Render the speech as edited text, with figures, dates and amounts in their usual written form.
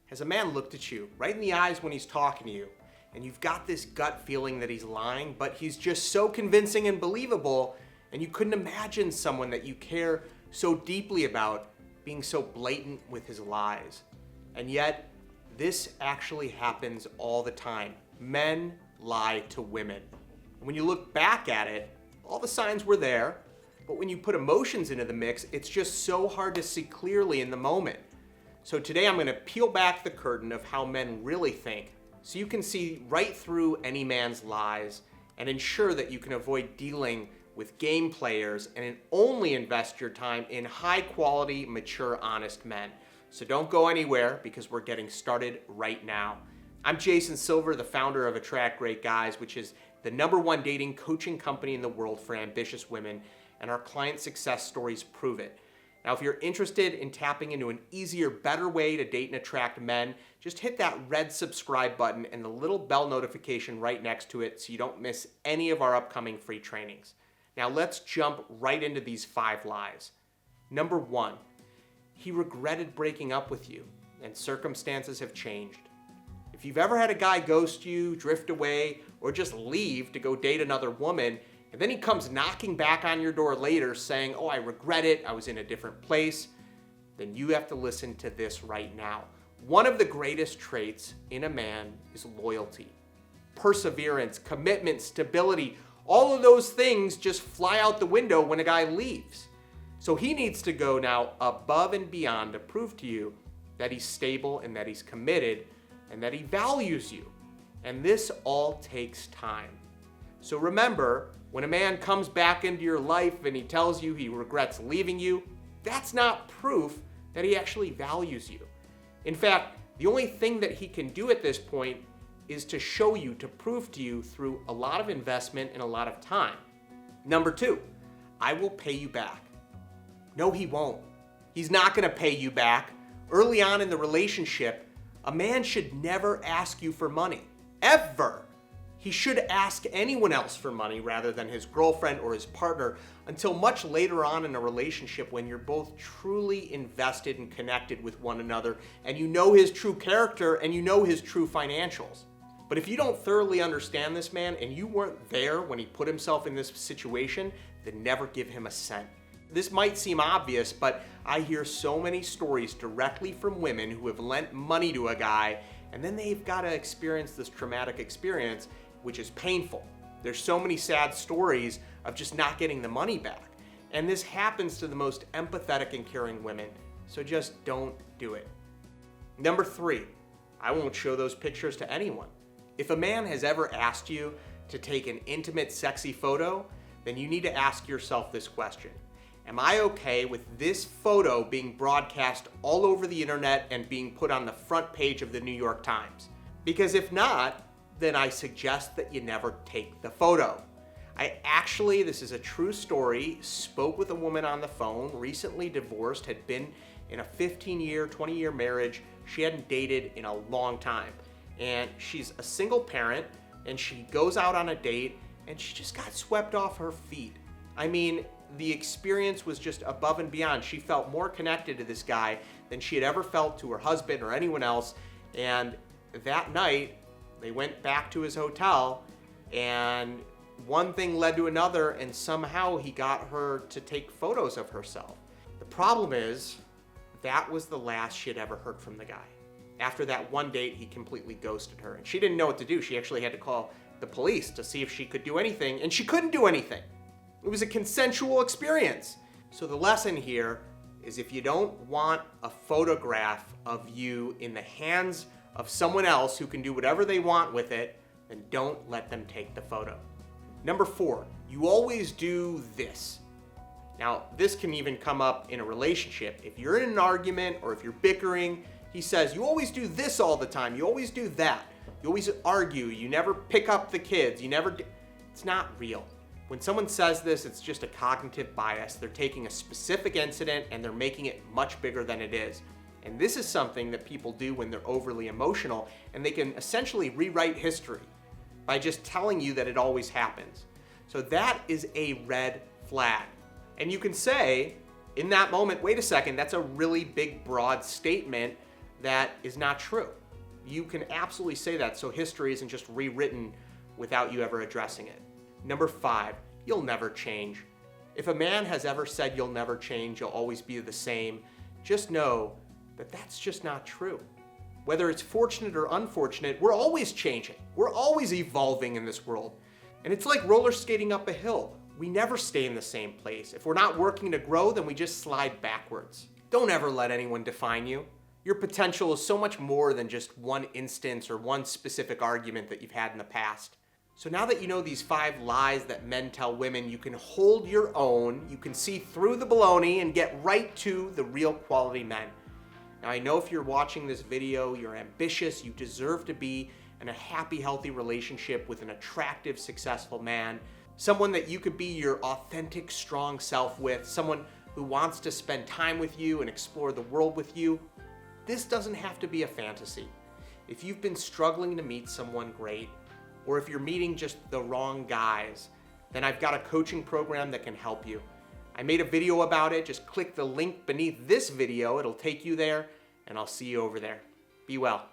Has a man looked at you right in the eyes when he's talking to you, and you've got this gut feeling that he's lying, but he's just so convincing and believable, and you couldn't imagine someone that you care so deeply about being so blatant with his lies? And yet, this actually happens all the time. Men lie to women. And when you look back at it, all the signs were there, but when you put emotions into the mix, it's just so hard to see clearly in the moment. So today I'm going to peel back the curtain of how men really think, so you can see right through any man's lies and ensure that you can avoid dealing with game players and only invest your time in high quality, mature, honest men. So don't go anywhere, because we're getting started right now. I'm Jason Silver, the founder of Attract Great Guys, which is the #1 dating coaching company in the world for ambitious women, and our client success stories prove it. Now, if you're interested in tapping into an easier, better way to date and attract men, just hit that red subscribe button and the little bell notification right next to it so you don't miss any of our upcoming free trainings. Now, let's jump right into these 5 lies. Number 1, he regretted breaking up with you, and circumstances have changed. If you've ever had a guy ghost you, drift away, or just leave to go date another woman, and then he comes knocking back on your door later saying, "Oh, I regret it, I was in a different place," then you have to listen to this right now. One of the greatest traits in a man is loyalty. Perseverance, commitment, stability, all of those things just fly out the window when a guy leaves. So he needs to go now above and beyond to prove to you that he's stable and that he's committed and that he values you. And this all takes time. So remember, when a man comes back into your life and he tells you he regrets leaving you, that's not proof that he actually values you. In fact, the only thing that he can do at this point is to show you, to prove to you through a lot of investment and a lot of time. Number 2, I will pay you back. No, he won't. He's not going to pay you back. Early on in the relationship, a man should never ask you for money, ever. He should ask anyone else for money rather than his girlfriend or his partner until much later on in a relationship, when you're both truly invested and connected with one another and you know his true character and you know his true financials. But if you don't thoroughly understand this man and you weren't there when he put himself in this situation, then never give him a cent. This might seem obvious, but I hear so many stories directly from women who have lent money to a guy and then they've got to experience this traumatic experience, which is painful. There's so many sad stories of just not getting the money back. And this happens to the most empathetic and caring women, so just don't do it. Number 3, I won't show those pictures to anyone. If a man has ever asked you to take an intimate, sexy photo, then you need to ask yourself this question: am I okay with this photo being broadcast all over the internet and being put on the front page of the New York Times? Because if not, then I suggest that you never take the photo. I actually, this is a true story, spoke with a woman on the phone, recently divorced, had been in a 15-year, 20-year marriage. She hadn't dated in a long time. And she's a single parent, and she goes out on a date, and she just got swept off her feet. I mean, the experience was just above and beyond. She felt more connected to this guy than she had ever felt to her husband or anyone else. And that night, they went back to his hotel, and one thing led to another, and somehow he got her to take photos of herself. The problem is, that was the last she had ever heard from the guy. After that one date, he completely ghosted her, and she didn't know what to do. She actually had to call the police to see if she could do anything, and she couldn't do anything. It was a consensual experience. So the lesson here is, if you don't want a photograph of you in the hands of someone else who can do whatever they want with it, then don't let them take the photo. Number 4, you always do this. Now, this can even come up in a relationship. If you're in an argument or if you're bickering, he says, "You always do this all the time. You always do that. You always argue. You never pick up the kids. You never do." It's not real. When someone says this, it's just a cognitive bias. They're taking a specific incident and they're making it much bigger than it is. And this is something that people do when they're overly emotional, and they can essentially rewrite history by just telling you that it always happens. So that is a red flag. And you can say in that moment, wait a second, that's a really big, broad statement, that is not true. You can absolutely say that, so history isn't just rewritten without you ever addressing it. Number 5, you'll never change. If a man has ever said you'll never change, you'll always be the same, just know that that's just not true. Whether it's fortunate or unfortunate, we're always changing. We're always evolving in this world. And it's like roller skating up a hill. We never stay in the same place. If we're not working to grow, then we just slide backwards. Don't ever let anyone define you. Your potential is so much more than just one instance or one specific argument that you've had in the past. So now that you know these 5 lies that men tell women, you can hold your own, you can see through the baloney and get right to the real quality men. Now I know if you're watching this video, you're ambitious, you deserve to be in a happy, healthy relationship with an attractive, successful man, someone that you could be your authentic, strong self with, someone who wants to spend time with you and explore the world with you. This doesn't have to be a fantasy. If you've been struggling to meet someone great, or if you're meeting just the wrong guys, then I've got a coaching program that can help you. I made a video about it. Just click the link beneath this video. It'll take you there, and I'll see you over there. Be well.